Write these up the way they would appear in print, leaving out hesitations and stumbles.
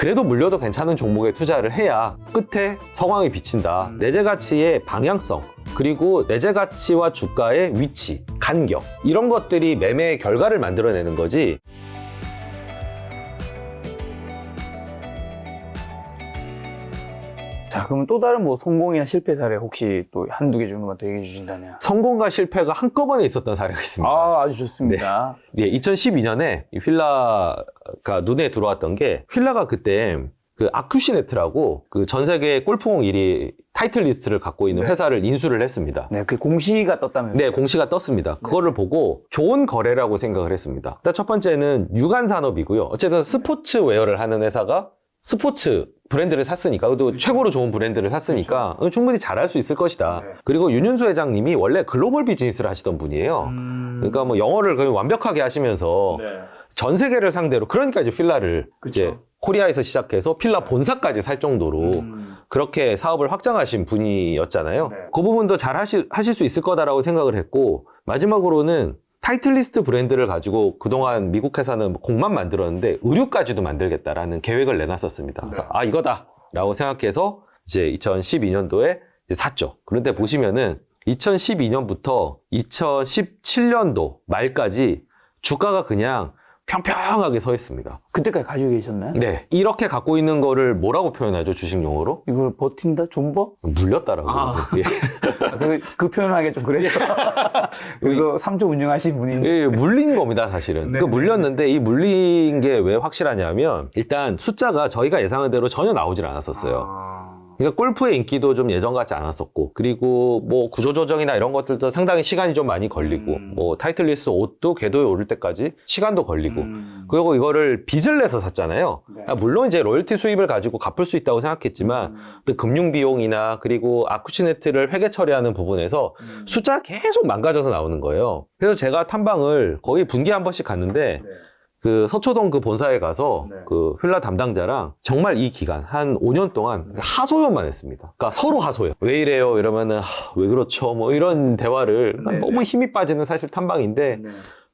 그래도 물려도 괜찮은 종목에 투자를 해야 끝에 성황이 비친다. 내재 가치의 방향성, 그리고 내재 가치와 주가의 위치, 간격, 이런 것들이 매매의 결과를 만들어내는 거지. 자, 그러면 또 다른 뭐 성공이나 실패 사례 혹시 또 한두 개 정도만 더 얘기해 주신다면? 성공과 실패가 한꺼번에 있었던 사례가 있습니다. 아, 아주 좋습니다. 예, 2012년에 휠라가 눈에 들어왔던 게, 휠라가 그때 그 아큐시네트라고 그 전 세계 골프공 1위 타이틀 리스트를 갖고 있는 회사를 인수를 했습니다. 네, 그 공시가 떴다면서요? 네, 공시가 떴습니다. 그거를 보고 좋은 거래라고 생각을 했습니다. 일단 첫 번째는 유관 산업이고요. 어쨌든 스포츠웨어를 하는 회사가 스포츠 브랜드를 샀으니까, 또 최고로 좋은 브랜드를 샀으니까 충분히 잘할 수 있을 것이다. 그리고 윤윤수 회장님이 원래 글로벌 비즈니스를 하시던 분이에요. 그러니까 뭐 영어를 거의 완벽하게 하시면서 전 세계를 상대로, 그러니까 이제 필라를 이제 코리아에서 시작해서 필라 본사까지 살 정도로 그렇게 사업을 확장하신 분이었잖아요. 그 부분도 잘 하실 수 있을 거다라고 생각을 했고, 마지막으로는 타이틀리스트 브랜드를 가지고 그동안 미국 회사는 공만 만들었는데 의류까지도 만들겠다라는 계획을 내놨었습니다. 그래서 아, 이거다 라고 생각해서 이제 2012년도에 샀죠. 그런데 보시면은 2012년부터 2017년도 말까지 주가가 그냥 평평하게 서 있습니다. 그때까지 가지고 계셨나요? 네. 이렇게 갖고 있는 거를 뭐라고 표현하죠, 주식 용어로? 이걸 버틴다? 존버? 물렸다라고. 예. 그 표현하기 좀 그래요. 이거 3조 운영하신 분인데. 예, 물린 겁니다, 사실은. 그 물렸는데, 이 물린 게 왜 확실하냐면, 일단 숫자가 저희가 예상한 대로 전혀 나오질 않았었어요. 그러니까 골프의 인기도 좀 예전 같지 않았었고, 그리고 뭐 구조조정이나 이런 것들도 상당히 시간이 좀 많이 걸리고, 뭐 타이틀리스트 옷도 궤도에 오를 때까지 시간도 걸리고, 그리고 이거를 빚을 내서 샀잖아요. 물론 이제 로열티 수입을 가지고 갚을 수 있다고 생각했지만, 또 금융 비용이나 그리고 아쿠치네트를 회계 처리하는 부분에서 숫자가 계속 망가져서 나오는 거예요. 그래서 제가 탐방을 거의 분기에 한 번씩 갔는데, 그 서초동 그 본사에 가서 그 휠라 담당자랑 정말 이 기간 한 5년 동안 하소연만 했습니다. 그러니까 서로 하소연. 왜 이래요? 이러면은 왜 그렇죠? 뭐 이런 대화를, 너무 힘이 빠지는 사실 탐방인데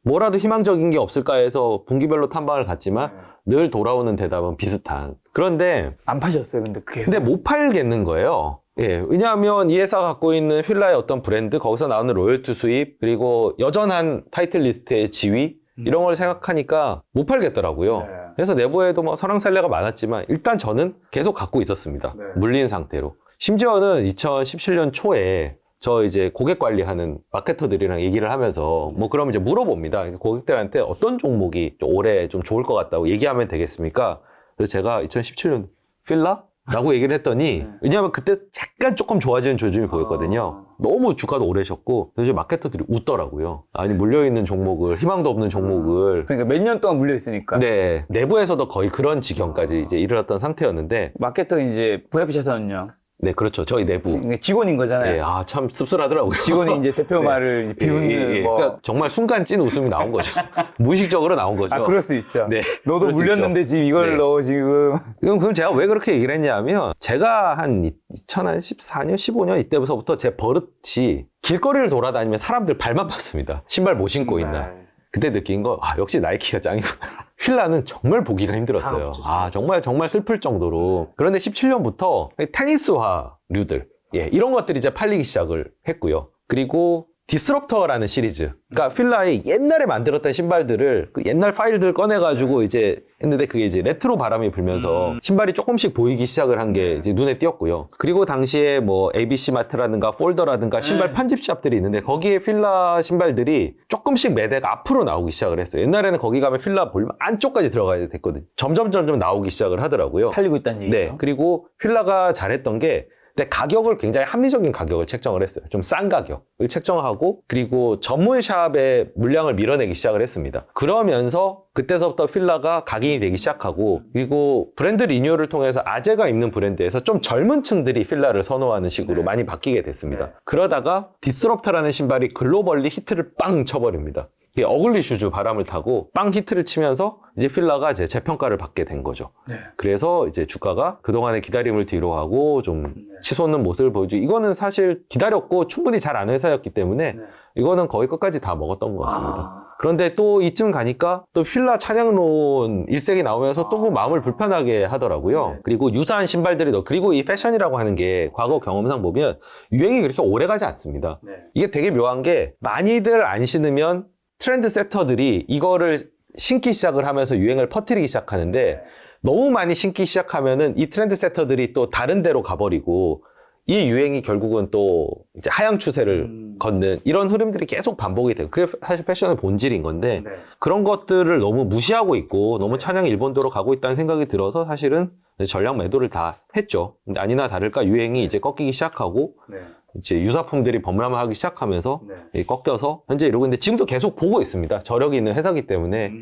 뭐라도 희망적인 게 없을까 해서 분기별로 탐방을 갔지만 늘 돌아오는 대답은 비슷한. 그런데 안 파셨어요, 근데 그게. 근데 못 팔겠는 거예요. 예, 왜냐하면 이 회사가 갖고 있는 휠라의 어떤 브랜드, 거기서 나오는 로열티 수입, 그리고 여전한 타이틀 리스트의 지위, 이런 걸 생각하니까 못 팔겠더라고요. 그래서 내부에도 뭐 설왕설래가 많았지만 일단 저는 계속 갖고 있었습니다. 물린 상태로. 심지어는 2017년 초에 저 이제 고객 관리하는 마케터들이랑 얘기를 하면서 뭐 그럼 이제 물어봅니다. 고객들한테 어떤 종목이 올해 좀 좋을 것 같다고 얘기하면 되겠습니까? 그래서 제가 2017년 필라? 라고 얘기를 했더니, 왜냐하면 그때 약간 조금 좋아지는 조짐이 보였거든요. 너무 주가도 오르셨고, 그래서 마케터들이 웃더라고요. 아니, 물려있는 종목을, 희망도 없는 종목을. 그러니까 몇 년 동안 물려있으니까. 네. 내부에서도 거의 그런 지경까지 이제 이르렀던 상태였는데. 마케터는 이제 VIP 샷은요. 네, 그렇죠. 저희 내부. 그러니까 직원인 거잖아요. 네, 아, 참 씁쓸하더라고요. 직원이 이제 대표 말을 비웃는 뭐. 그러니까 정말 순간 찐 웃음이 나온 거죠. 무의식적으로 나온 거죠. 아, 그럴 수 있죠. 네. 너도 그럴 수 물렸는데 있죠. 지금 이걸 너 지금. 그럼 제가 왜 그렇게 얘기를 했냐면, 제가 한 2014년, 15년 이때부터 제 버릇이 길거리를 돌아다니면 사람들 발만 봤습니다. 신발 못 신고 있나. 그때 느낀 거, 아, 역시 나이키가 짱이구나. 휠라는 정말 보기가 힘들었어요. 아, 정말 슬플 정도로. 그런데 17년부터 테니스화류들, 예, 이런 것들이 이제 팔리기 시작을 했고요. 그리고 디스럽터라는 시리즈. 그러니까 휠라의 옛날에 만들었던 신발들을 그 옛날 파일들 꺼내가지고 이제 했는데, 그게 이제 레트로 바람이 불면서 신발이 조금씩 보이기 시작을 한 게 이제 눈에 띄었고요. 그리고 당시에 뭐 ABC 마트라든가 폴더라든가 신발 편집샵들이 있는데, 거기에 휠라 신발들이 조금씩 매대가 앞으로 나오기 시작을 했어요. 옛날에는 거기 가면 휠라 보면 안쪽까지 들어가야 됐거든요. 점점 나오기 시작을 하더라고요. 팔리고 있다는 얘기죠. 네. 그리고 휠라가 잘했던 게, 근데 가격을 굉장히 합리적인 가격을 책정을 했어요. 좀 싼 가격을 책정하고, 그리고 전문 샵의 물량을 밀어내기 시작을 했습니다. 그러면서 그때서부터 휠라가 각인이 되기 시작하고, 그리고 브랜드 리뉴얼을 통해서 아재가 입는 브랜드에서 좀 젊은 층들이 휠라를 선호하는 식으로 많이 바뀌게 됐습니다. 그러다가 디스럽터라는 신발이 글로벌리 히트를 빵 쳐버립니다. 이 어글리 슈즈 바람을 타고 빵 히트를 치면서 이제 휠라가 이제 재평가를 받게 된 거죠. 그래서 이제 주가가 그동안의 기다림을 뒤로하고 좀 치솟는 모습을 보여주고, 이거는 사실 기다렸고 충분히 잘 아는 회사였기 때문에 이거는 거의 끝까지 다 먹었던 것 같습니다. 그런데 또 이쯤 가니까 또 필라 찬양론 일색이 나오면서 또 그 마음을 불편하게 하더라고요. 네. 그리고 유사한 신발들이 그리고 이 패션이라고 하는 게 과거 경험상 보면 유행이 그렇게 오래 가지 않습니다. 네. 이게 되게 묘한 게 많이들 안 신으면 트렌드 세터들이 이거를 신기 시작을 하면서 유행을 퍼뜨리기 시작하는데 너무 많이 신기 시작하면은 이 트렌드 세터들이 또 다른 데로 가버리고 이 유행이 결국은 또 이제 하향 추세를 걷는 이런 흐름들이 계속 반복이 돼요. 그게 사실 패션의 본질인 건데 네. 그런 것들을 너무 무시하고 있고 너무 찬양 일본도로 가고 있다는 생각이 들어서 사실은 전략 매도를 다 했죠. 근데 아니나 다를까 유행이 이제 꺾이기 시작하고 네. 이제 유사품들이 범람하기 시작하면서 네. 꺾여서 현재 이러고 있는데 지금도 계속 보고 있습니다. 저력이 있는 회사기 때문에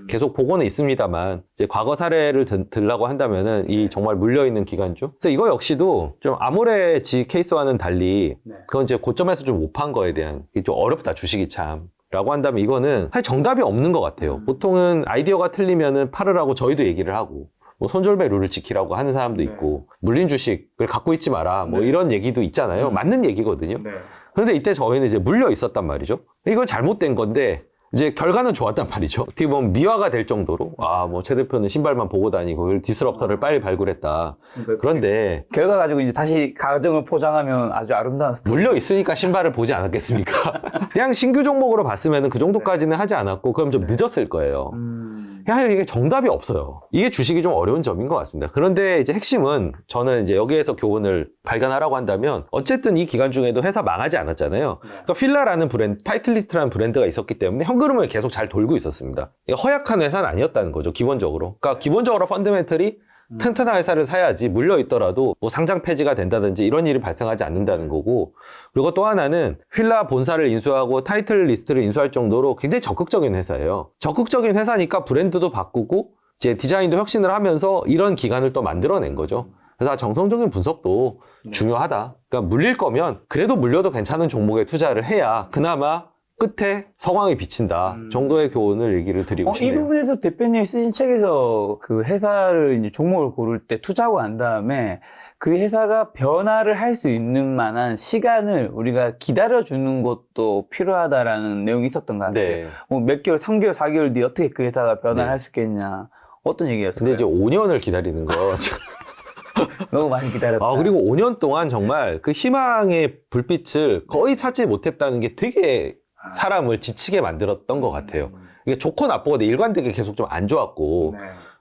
계속 보고는 있습니다만 이제 과거 사례를 들라고 한다면은 이 정말 물려있는 기간주. 그래서 이거 역시도 좀 아모레지 케이스와는 달리 네. 그건 이제 고점에서 좀 못 판 거에 대한 이게 좀 어렵다 주식이 참. 라고 한다면 이거는 사실 정답이 없는 것 같아요. 보통은 아이디어가 틀리면은 팔으라고 저희도 얘기를 하고 뭐 손절배 룰을 지키라고 하는 사람도 있고 물린 주식을 갖고 있지 마라 뭐 이런 얘기도 있잖아요. 맞는 얘기거든요. 네. 그런데 이때 저희는 이제 물려 있었단 말이죠. 이건 잘못된 건데 이제 결과는 좋았단 말이죠. 어떻게 보면 미화가 될 정도로 뭐 최 대표는 신발만 보고 다니고 디스럽터를 빨리 발굴했다. 그런데 결과 가지고 이제 다시 가정을 포장하면 아주 아름다운 스토리. 물려 있으니까 신발을 보지 않았겠습니까? 그냥 신규 종목으로 봤으면 그 정도까지는 하지 않았고 그럼 좀 늦었을 거예요. 사실 이게 정답이 없어요. 이게 주식이 좀 어려운 점인 것 같습니다. 그런데 이제 핵심은 저는 이제 여기에서 교훈을 발견하라고 한다면 어쨌든 이 기간 중에도 회사 망하지 않았잖아요. 그러니까 필라라는 브랜드, 타이틀리스트라는 브랜드가 있었기 때문에 현금을 계속 잘 돌고 있었습니다. 이게 허약한 회사는 아니었다는 거죠, 기본적으로. 그러니까 기본적으로 펀더멘털이 튼튼한 회사를 사야지 물려있더라도 뭐 상장 폐지가 된다든지 이런 일이 발생하지 않는다는 거고, 그리고 또 하나는 필라 본사를 인수하고 타이틀 리스트를 인수할 정도로 굉장히 적극적인 회사예요. 적극적인 회사니까 브랜드도 바꾸고 이제 디자인도 혁신을 하면서 이런 기간을 또 만들어낸 거죠. 그래서 정성적인 분석도 중요하다. 그러니까 물릴 거면 그래도 물려도 괜찮은 종목에 투자를 해야 그나마 끝에 성황이 비친다 정도의 교훈을 얘기를 드리고 이 싶네요. 부분에서 대표님이 쓰신 책에서 그 회사를 이제 종목을 고를 때 투자하고 난 다음에 그 회사가 변화를 할 수 있는 만한 시간을 우리가 기다려주는 것도 필요하다라는 내용이 있었던 것 같아요. 네. 뭐 몇 개월, 3개월, 4개월 뒤에 어떻게 그 회사가 변화를 네. 할 수 있겠냐. 어떤 얘기였어요? 근데 이제 5년을 기다리는 거. 너무 많이 기다렸다. 그리고 5년 동안 정말 그 희망의 불빛을 거의 찾지 못했다는 게 되게 사람을 지치게 만들었던 것 같아요. 이게 좋고 나쁘고 일관되게 계속 좀 안 좋았고,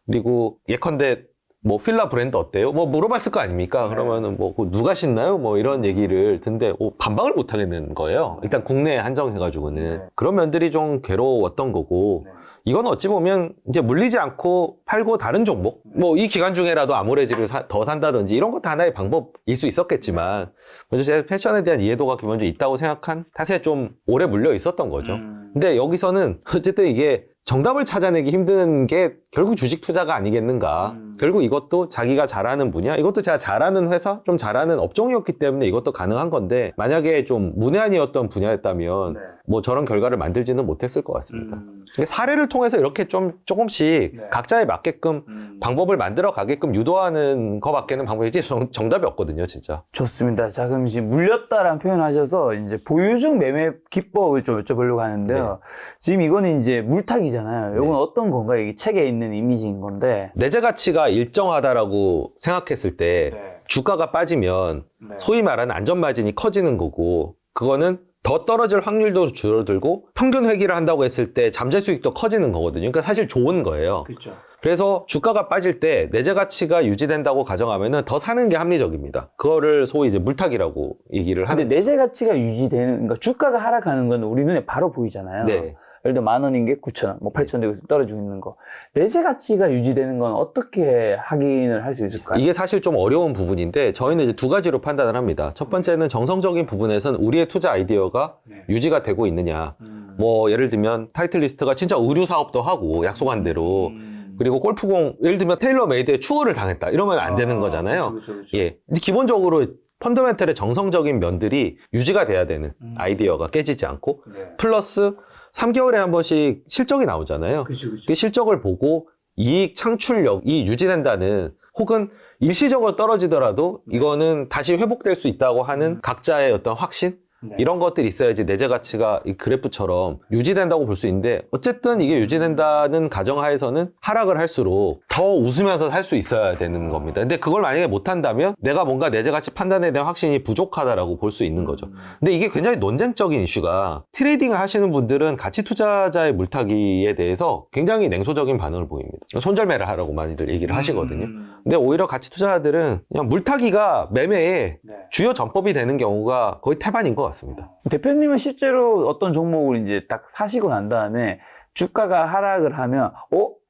그리고 예컨대 뭐 필라 브랜드 어때요? 뭐 물어봤을 거 아닙니까? 그러면은 뭐 누가 신나요? 뭐 이런 얘기를 듣는데 반박을 못 하겠는 거예요. 일단 국내에 한정해가지고는. 그런 면들이 좀 괴로웠던 거고, 이건 어찌 보면 이제 물리지 않고 팔고 다른 종목, 뭐 이 기간 중에라도 아모레지를 더 산다든지 이런 것도 하나의 방법일 수 있었겠지만, 먼저 제 패션에 대한 이해도가 기본적으로 있다고 생각한 탓에 좀 오래 물려 있었던 거죠. 근데 여기서는 어쨌든 이게 정답을 찾아내기 힘든 게 결국 주식 투자가 아니겠는가. 결국 이것도 자기가 잘하는 분야, 이것도 제가 잘하는 회사, 좀 잘하는 업종이었기 때문에 이것도 가능한 건데, 만약에 좀 문외한이었던 분야였다면 뭐 저런 결과를 만들지는 못했을 것 같습니다. 사례를 통해서 이렇게 좀 조금씩 각자에 맞게끔 방법을 만들어 가게끔 유도하는 것밖에는 방법이 정답이 없거든요, 진짜. 좋습니다. 자, 그럼 이제 물렸다라는 표현을 하셔서 이제 보유중 매매 기법을 좀 여쭤보려고 하는데요. 지금 이거는 이제 물타기잖아요. 이건 어떤 건가요? 이게 책에 있는 이미지인 건데. 내재 가치가 일정하다라고 생각했을 때 주가가 빠지면 소위 말하는 안전마진이 커지는 거고, 그거는 더 떨어질 확률도 줄어들고 평균 회귀를 한다고 했을 때 잠재 수익도 커지는 거거든요. 그러니까 사실 좋은 거예요. 그렇죠. 그래서 주가가 빠질 때 내재 가치가 유지된다고 가정하면은 더 사는 게 합리적입니다. 그거를 소위 이제 물타기라고 얘기를 근데 하는. 내재 가치가 유지되는, 그러니까 주가가 하락하는 건 우리 눈에 바로 보이잖아요. 네. 예를 들어 10,000원인 게 9,000원, 뭐 8,000원 되고 떨어지고 있는 거. 내재 가치가 유지되는 건 어떻게 확인을 할 수 있을까요? 이게 사실 좀 어려운 부분인데 저희는 이제 두 가지로 판단을 합니다. 첫 번째는 정성적인 부분에서는 우리의 투자 아이디어가 유지가 되고 있느냐. 뭐 예를 들면 타이틀 리스트가 진짜 의류 사업도 하고 약속한 대로, 그리고 골프공 예를 들면 테일러메이드에 추월을 당했다 이러면 안 되는 거잖아요. 그렇죠. 예, 기본적으로 펀더멘털의 정성적인 면들이 유지가 돼야 되는 아이디어가 깨지지 않고, 플러스 3개월에 한 번씩 실적이 나오잖아요. 그 실적을 보고 이익 창출력이 유지된다는, 혹은 일시적으로 떨어지더라도 이거는 다시 회복될 수 있다고 하는 각자의 어떤 확신, 네. 이런 것들이 있어야지 내재 가치가 이 그래프처럼 유지된다고 볼 수 있는데 어쨌든 이게 유지된다는 가정하에서는 하락을 할수록 더 웃으면서 살 수 있어야 되는 겁니다. 근데 그걸 만약에 못한다면 내가 뭔가 내재 가치 판단에 대한 확신이 부족하다라고 볼 수 있는 거죠. 근데 이게 굉장히 논쟁적인 이슈가 트레이딩을 하시는 분들은 가치 투자자의 물타기에 대해서 굉장히 냉소적인 반응을 보입니다. 손절매를 하라고 많이들 얘기를 하시거든요. 근데 오히려 가치 투자자들은 그냥 물타기가 매매의 네. 주요 전법이 되는 경우가 거의 태반인 것 같습니다. 대표님은 실제로 어떤 종목을 이제 딱 사시고 난 다음에 주가가 하락을 하면,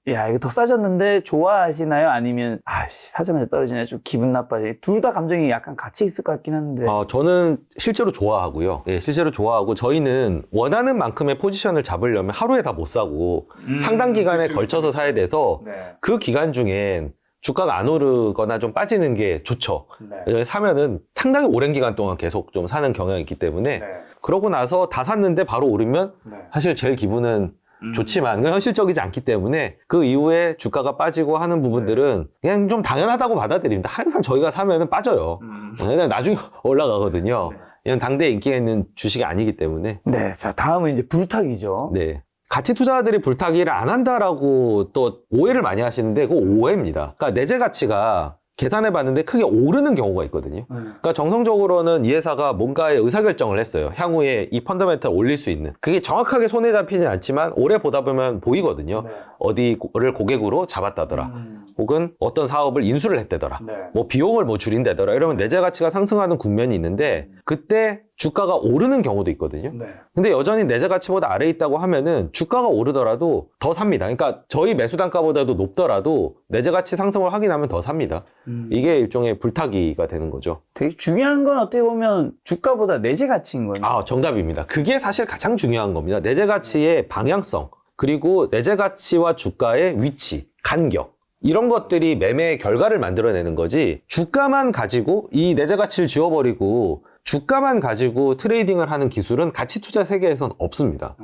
야, 이거 더 싸졌는데 좋아하시나요? 아니면, 사자마자 떨어지네. 좀 기분 나빠지. 둘 다 감정이 약간 같이 있을 것 같긴 한데. 저는 실제로 좋아하고요. 예, 실제로 좋아하고 저희는 원하는 만큼의 포지션을 잡으려면 하루에 다 못 사고 상당 기간에 걸쳐서 사야 돼서 네. 그 기간 중엔 주가가 안 오르거나 좀 빠지는 게 좋죠. 네. 사면은 상당히 오랜 기간 동안 계속 좀 사는 경향이 있기 때문에 네. 그러고 나서 다 샀는데 바로 오르면 네. 사실 제일 기분은 좋지만 그건 현실적이지 않기 때문에 그 이후에 주가가 빠지고 하는 부분들은 그냥 좀 당연하다고 받아들입니다. 항상 저희가 사면은 빠져요. 그냥 나중에 올라가거든요. 네. 이건 당대에 인기가 있는 주식이 아니기 때문에. 네. 자, 다음은 이제 불타기죠. 네. 가치 투자자들이 불타기를 안 한다라고 또 오해를 많이 하시는데 그거 오해입니다. 그러니까 내재 가치가 계산해 봤는데 크게 오르는 경우가 있거든요. 그러니까 정성적으로는 이 회사가 뭔가의 의사결정을 했어요. 향후에 이 펀더멘탈을 올릴 수 있는. 그게 정확하게 손에 잡히진 않지만 오래 보다 보면 보이거든요. 네. 어디를 고객으로 잡았다더라. 혹은 어떤 사업을 인수를 했다더라. 네. 뭐 비용을 뭐 줄인다더라. 이러면 내재 가치가 상승하는 국면이 있는데 그때 주가가 오르는 경우도 있거든요. 네. 근데 여전히 내재 가치보다 아래에 있다고 하면은 주가가 오르더라도 더 삽니다. 그러니까 저희 매수 단가보다도 높더라도 내재 가치 상승을 확인하면 더 삽니다. 이게 일종의 불타기가 되는 거죠. 되게 중요한 건 어떻게 보면 주가보다 내재 가치인 거예요. 정답입니다. 그게 사실 가장 중요한 겁니다. 내재 가치의 방향성, 그리고 내재 가치와 주가의 위치, 간격. 이런 것들이 매매의 결과를 만들어내는 거지 주가만 가지고 이 내재 가치를 지워버리고 주가만 가지고 트레이딩을 하는 기술은 가치 투자 세계에선 없습니다.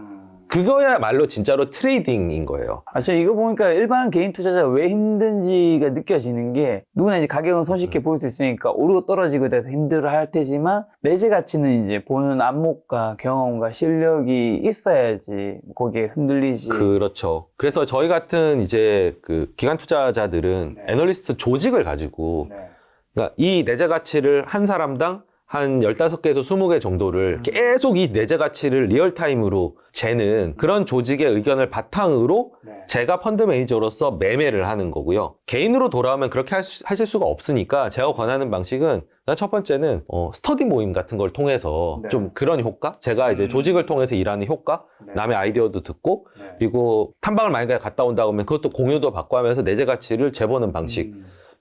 그거야말로 진짜로 트레이딩인 거예요. 저 이거 보니까 일반 개인 투자자가 왜 힘든지가 느껴지는 게 누구나 이제 가격은 손쉽게 볼 수 있으니까 오르고 떨어지고 돼서 힘들어 할 테지만 내재 가치는 이제 보는 안목과 경험과 실력이 있어야지 거기에 흔들리지. 그렇죠. 그래서 저희 같은 이제 그 기관 투자자들은 네. 애널리스트 조직을 가지고 그러니까 이 내재 가치를 한 사람당 한 15개에서 20개 정도를 계속 이 내재 가치를 리얼타임으로 재는 그런 조직의 의견을 바탕으로 제가 펀드 매니저로서 매매를 하는 거고요. 개인으로 돌아오면 그렇게 하실 수가 없으니까 제가 권하는 방식은 첫 번째는 스터디 모임 같은 걸 통해서 좀 그런 효과? 제가 이제 조직을 통해서 일하는 효과? 남의 아이디어도 듣고 그리고 탐방을 만약에 갔다 온다고 하면 그것도 공유도 받고 하면서 내재 가치를 재보는 방식.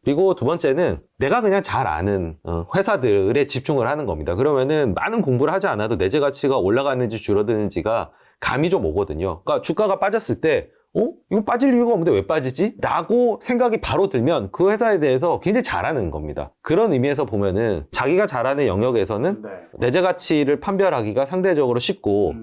그리고 두 번째는 내가 그냥 잘 아는 회사들에 집중을 하는 겁니다. 그러면은 많은 공부를 하지 않아도 내재 가치가 올라가는지 줄어드는지가 감이 좀 오거든요. 그러니까 주가가 빠졌을 때 이거 빠질 이유가 없는데 왜 빠지지? 라고 생각이 바로 들면 그 회사에 대해서 굉장히 잘하는 겁니다. 그런 의미에서 보면은 자기가 잘하는 영역에서는 내재 가치를 판별하기가 상대적으로 쉽고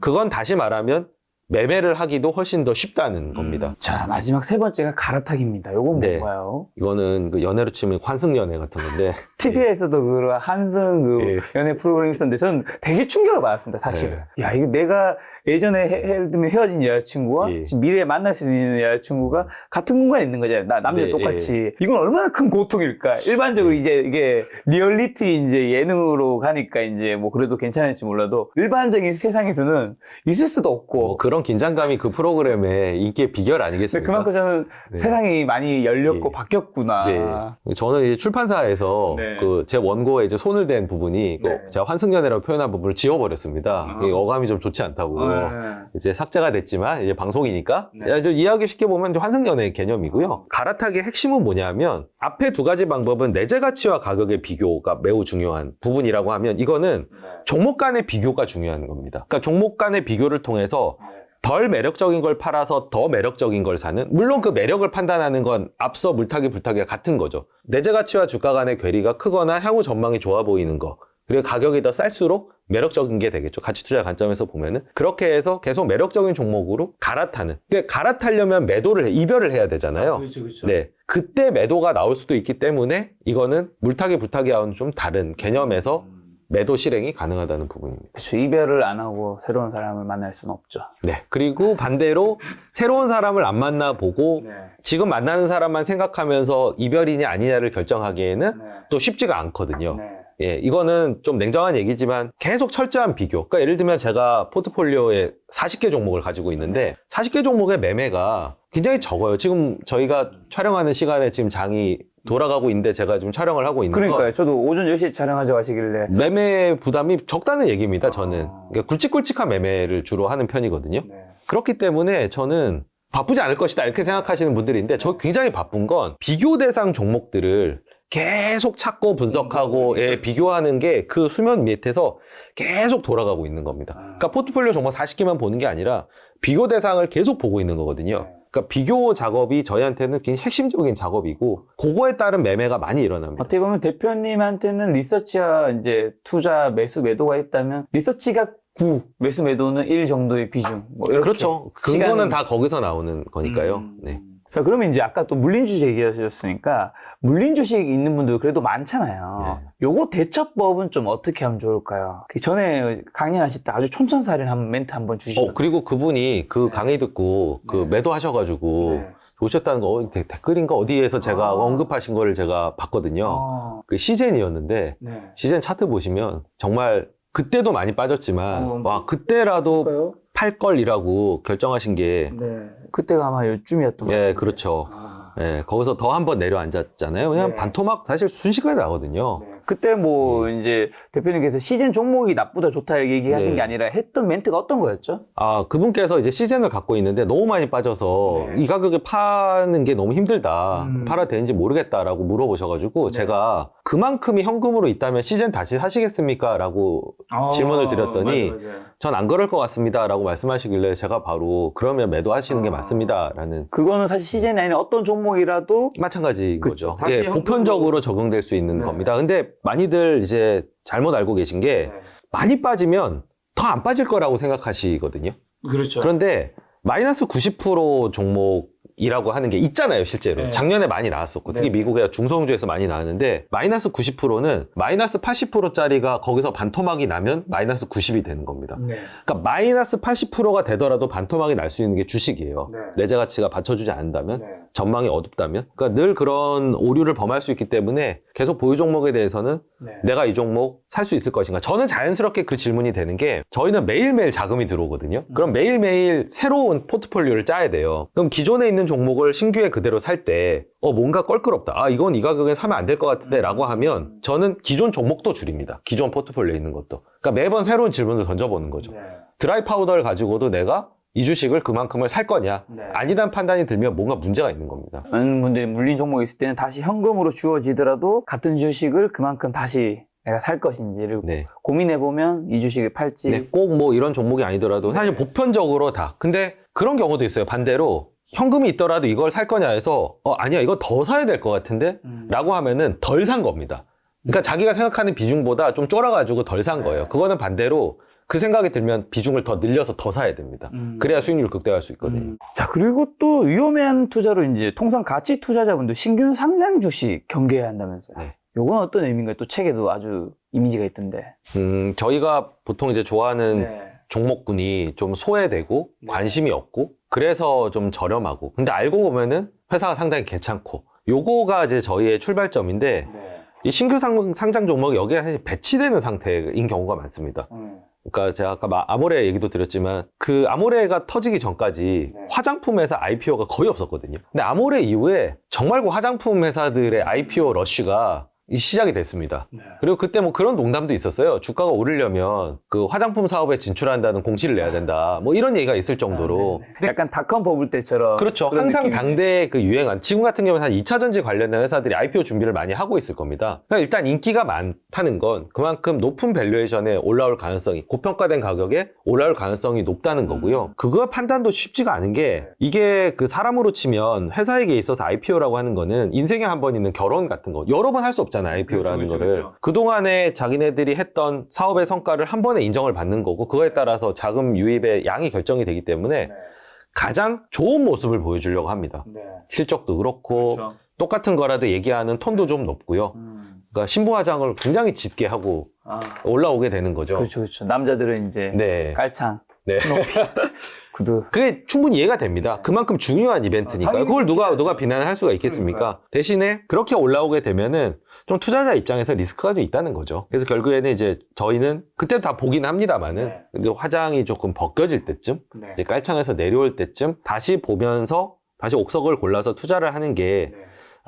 그건 다시 말하면 매매를 하기도 훨씬 더 쉽다는 겁니다. 자, 마지막 세 번째가 갈아타기입니다. 요건 네. 뭔가요? 이거는 그 연애로 치면 환승연애 같은 건데 TV에서도 그런 한승 그 연애 프로그램이 있었는데 저는 되게 충격을 받았습니다, 사실은. 야, 이거 내가 예전에 예를 들면 헤어진 여자친구와 지금 미래에 만날 수 있는 여자친구가 같은 공간에 있는 거잖아요. 남녀 똑같이. 이건 얼마나 큰 고통일까? 일반적으로 이제 이게 리얼리티 이제 예능으로 가니까 이제 뭐 그래도 괜찮을지 몰라도 일반적인 세상에서는 있을 수도 없고. 그런 긴장감이 그 프로그램의 인기의 비결 아니겠습니까? 그만큼 저는 세상이 많이 열렸고 바뀌었구나. 네. 저는 이제 출판사에서 그 제 원고에 이제 손을 댄 부분이 제가 환승연애라고 표현한 부분을 지워버렸습니다. 이게 어감이 좀 좋지 않다고. 이제 삭제가 됐지만 이제 방송이니까 이해하기 쉽게 보면 환승연애 개념이고요. 갈아타기의 핵심은 뭐냐면 앞에 두 가지 방법은 내재 가치와 가격의 비교가 매우 중요한 부분이라고 하면 이거는 종목 간의 비교가 중요한 겁니다. 그러니까 종목 간의 비교를 통해서 덜 매력적인 걸 팔아서 더 매력적인 걸 사는, 물론 그 매력을 판단하는 건 앞서 물타기 불타기가 같은 거죠. 내재 가치와 주가 간의 괴리가 크거나 향후 전망이 좋아 보이는 거, 그리고 가격이 더 쌀수록 매력적인 게 되겠죠. 가치 투자 관점에서 보면은. 그렇게 해서 계속 매력적인 종목으로 갈아타는. 근데 갈아타려면 이별을 해야 되잖아요. 그렇죠. 네. 그때 매도가 나올 수도 있기 때문에 이거는 물타기 불타기와는 좀 다른 개념에서 매도 실행이 가능하다는 부분입니다. 그렇죠. 이별을 안 하고 새로운 사람을 만날 수는 없죠. 네. 그리고 반대로 새로운 사람을 안 만나보고 지금 만나는 사람만 생각하면서 이별이냐 아니냐를 결정하기에는 또 쉽지가 않거든요. 예, 이거는 좀 냉정한 얘기지만 계속 철저한 비교. 그러니까 예를 들면 제가 포트폴리오에 40개 종목을 가지고 있는데 40개 종목의 매매가 굉장히 적어요. 지금 저희가 촬영하는 시간에 지금 장이 돌아가고 있는데 제가 지금 촬영을 하고 있는 그러니까요. 저도 오전 10시에 촬영하자고 하시길래. 매매 부담이 적다는 얘기입니다. 저는. 그러니까 굵직굵직한 매매를 주로 하는 편이거든요. 그렇기 때문에 저는 바쁘지 않을 것이다 이렇게 생각하시는 분들인데 저 굉장히 바쁜 건 비교 대상 종목들을 계속 찾고 분석하고 비교하는 게 그 수면 밑에서 계속 돌아가고 있는 겁니다. 그러니까 포트폴리오 종목 40개만 보는 게 아니라 비교 대상을 계속 보고 있는 거거든요. 그러니까 비교 작업이 저희한테는 굉장히 핵심적인 작업이고 그거에 따른 매매가 많이 일어납니다. 어떻게 보면 대표님한테는 리서치와 이제 투자, 매수, 매도가 있다면 리서치가 9, 매수, 매도는 1 정도의 비중. 뭐 이렇게. 그렇죠. 그거는 다 거기서 나오는 거니까요. 네. 자, 그러면 이제 아까 또 물린 주식 얘기하셨으니까 물린 주식 있는 분들 그래도 많잖아요. 요거 대처법은 좀 어떻게 하면 좋을까요? 그 전에 강연하실 때 아주 촌철살인 멘트 한번 주시죠. 그리고 그분이 그 강의 듣고 그 매도하셔가지고 오셨다는 거 댓글인가 어디에서 제가 언급하신 거를 제가 봤거든요. 그 시젠이었는데 시젠 차트 보시면 정말 그때도 많이 빠졌지만 와 그때라도 팔 걸이라고 결정하신 게 그때가 아마 요쯤이었던 것 같아요. 예, 그렇죠. 예, 거기서 더 한 번 내려앉았잖아요. 그냥 반토막 사실 순식간에 나거든요. 그때 뭐 이제 대표님께서 시즌 종목이 나쁘다 좋다 얘기하신 게 아니라 했던 멘트가 어떤 거였죠? 아, 그분께서 이제 시즌을 갖고 있는데 너무 많이 빠져서 이 가격에 파는 게 너무 힘들다. 팔아도 되는지 모르겠다라고 물어보셔가지고 제가 그만큼이 현금으로 있다면 시즌 다시 사시겠습니까? 라고 질문을 드렸더니 전 안 그럴 것 같습니다. 라고 말씀하시길래 제가 바로 그러면 매도하시는 게 맞습니다. 라는. 그거는 사실 시즌이 아닌 어떤 종목이라도 마찬가지인 그렇죠. 거죠. 예, 보편적으로 적용될 수 있는 겁니다. 근데 많이들 이제 잘못 알고 계신 게 많이 빠지면 더 안 빠질 거라고 생각하시거든요. 그렇죠. 그런데 마이너스 90% 종목이라고 하는 게 있잖아요, 실제로. 작년에 많이 나왔었고, 특히 미국의 중소형주에서 많이 나왔는데, 마이너스 90%는 마이너스 80%짜리가 거기서 반토막이 나면 마이너스 90이 되는 겁니다. 그러니까 마이너스 80%가 되더라도 반토막이 날 수 있는 게 주식이에요. 내재 가치가 받쳐주지 않는다면, 전망이 어둡다면. 그러니까 늘 그런 오류를 범할 수 있기 때문에 계속 보유 종목에 대해서는 내가 이 종목 살 수 있을 것인가. 저는 자연스럽게 그 질문이 되는 게 저희는 매일매일 자금이 들어오거든요. 그럼 매일매일 새로운 포트폴리오를 짜야 돼요. 그럼 기존에 있는 종목을 신규에 그대로 살 때 뭔가 껄끄럽다. 아, 이건 이 가격에 사면 안 될 것 같은데 라고 하면 저는 기존 종목도 줄입니다. 기존 포트폴리오에 있는 것도. 그러니까 매번 새로운 질문을 던져보는 거죠. 드라이 파우더를 가지고도 내가 이 주식을 그만큼을 살 거냐 아니란 판단이 들면 뭔가 문제가 있는 겁니다. 많은 분들이 물린 종목이 있을 때는 다시 현금으로 주어지더라도 같은 주식을 그만큼 다시 내가 살 것인지를 고민해보면 이 주식을 팔지 꼭 뭐 이런 종목이 아니더라도 사실 보편적으로 다. 근데 그런 경우도 있어요. 반대로 현금이 있더라도 이걸 살 거냐 해서 아니야 이거 더 사야 될 것 같은데 라고 하면은 덜 산 겁니다. 그러니까 자기가 생각하는 비중보다 좀 쫄아가지고 덜 산 거예요. 그거는 반대로 그 생각이 들면 비중을 더 늘려서 더 사야 됩니다. 그래야 수익률을 극대화할 수 있거든요. 자, 그리고 또 위험한 투자로 이제 통상 가치 투자자분들 신규 상장 주식 경계해야 한다면서요. 요건 어떤 의미인가요? 또 책에도 아주 이미지가 있던데. 저희가 보통 이제 좋아하는 종목군이 좀 소외되고 관심이 없고 그래서 좀 저렴하고 근데 알고 보면은 회사가 상당히 괜찮고 요거가 이제 저희의 출발점인데 이 신규 상장 종목이 여기에 사실 배치되는 상태인 경우가 많습니다. 그러니까 제가 아까 아모레 얘기도 드렸지만 그 아모레가 터지기 전까지 화장품 회사 IPO가 거의 없었거든요. 근데 아모레 이후에 정말 그 화장품 회사들의 IPO 러쉬가 시작이 됐습니다. 그리고 그때 뭐 그런 농담도 있었어요. 주가가 오르려면 그 화장품 사업에 진출한다는 공시를 내야 된다. 뭐 이런 얘기가 있을 정도로. 약간 닷컴 버블 때처럼. 그렇죠. 항상 당대의 그 유행한. 지금 같은 경우는 한 2차전지 관련된 회사들이 IPO 준비를 많이 하고 있을 겁니다. 그러니까 일단 인기가 많다는 건 그만큼 높은 밸류에이션에 올라올 가능성이, 고평가된 가격에 올라올 가능성이 높다는 거고요. 그거 판단도 쉽지가 않은 게 이게 그 사람으로 치면 회사에게 있어서 IPO라고 하는 거는 인생에 한 번 있는 결혼 같은 거. 여러 번 할 수 없잖아요. IPO라는 거를. 그동안에 자기네들이 했던 사업의 성과를 한 번에 인정을 받는 거고 그거에 따라서 자금 유입의 양이 결정이 되기 때문에 가장 좋은 모습을 보여주려고 합니다. 실적도 그렇고 똑같은 거라도 얘기하는 톤도 좀 높고요. 그러니까 신부 화장을 굉장히 짙게 하고 아, 올라오게 되는 거죠. 그렇죠, 그렇죠. 남자들은 이제 네. 깔창, 네. 높이, 구두. 그게 충분히 이해가 됩니다. 그만큼 중요한 이벤트니까. 당연히 그걸 누가 그렇게 비난을 할 수가 있겠습니까? 그러니까요. 대신에 그렇게 올라오게 되면은 좀 투자자 입장에서 리스크가 좀 있다는 거죠. 그래서 결국에는 이제 저희는 그때 다 보긴 합니다만은 네. 근데 화장이 조금 벗겨질 때쯤 네. 이제 깔창에서 내려올 때쯤 다시 보면서 다시 옥석을 골라서 투자를 하는 게 네.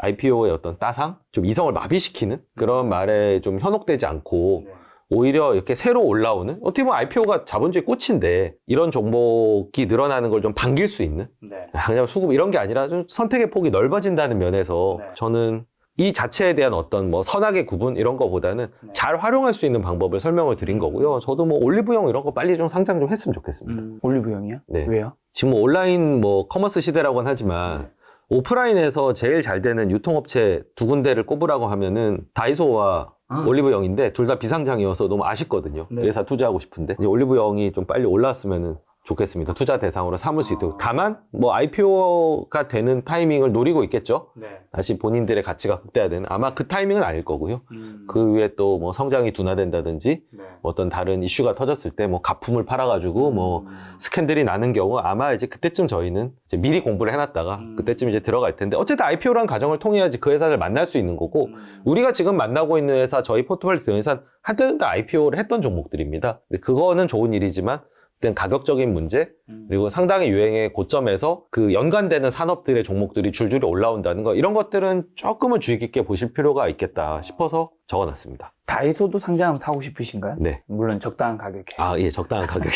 IPO의 어떤 따상? 좀 이성을 마비시키는 그런 말에 좀 현혹되지 않고 네. 오히려 이렇게 새로 올라오는 어떻게 보면 IPO가 자본주의 꽃인데 이런 종목이 늘어나는 걸 좀 반길 수 있는 네. 그냥 수급 이런 게 아니라 좀 선택의 폭이 넓어진다는 면에서 네. 저는 이 자체에 대한 어떤 뭐 선악의 구분 이런 거보다는 네. 잘 활용할 수 있는 방법을 설명을 드린 거고요. 저도 뭐 올리브영 이런 거 빨리 좀 상장 좀 했으면 좋겠습니다. 올리브영이요? 네. 왜요? 지금 뭐 온라인 뭐 커머스 시대라고는 하지만 네. 오프라인에서 제일 잘 되는 유통업체 두 군데를 꼽으라고 하면은 다이소와 올리브영인데 둘 다 비상장이어서 너무 아쉽거든요. 네. 회사 투자하고 싶은데 이제 올리브영이 좀 빨리 올랐으면 좋겠습니다. 투자 대상으로 삼을 수 있도록. 다만 뭐 IPO가 되는 타이밍을 노리고 있겠죠. 네. 다시 본인들의 가치가 극대화되는 아마 그 타이밍은 아닐 거고요. 그 위에 또 뭐 성장이 둔화된다든지 네. 어떤 다른 이슈가 터졌을 때 뭐 가품을 팔아가지고 뭐 스캔들이 나는 경우 아마 이제 그때쯤 저희는 이제 미리 공부를 해놨다가 그때쯤 이제 들어갈 텐데 어쨌든 IPO라는 과정을 통해야지 그 회사를 만날 수 있는 거고 우리가 지금 만나고 있는 회사 저희 포트폴리오 드는 회사는 한때는 다 IPO를 했던 종목들입니다. 근데 그거는 좋은 일이지만 어떤 가격적인 문제 그리고 상당히 유행의 고점에서 그 연관되는 산업들의 종목들이 줄줄이 올라온다는 거 이런 것들은 조금은 주의 깊게 보실 필요가 있겠다 싶어서 적어놨습니다. 다이소도 상장하면 사고 싶으신가요? 네. 물론 적당한 가격에. 아, 예, 적당한 가격에.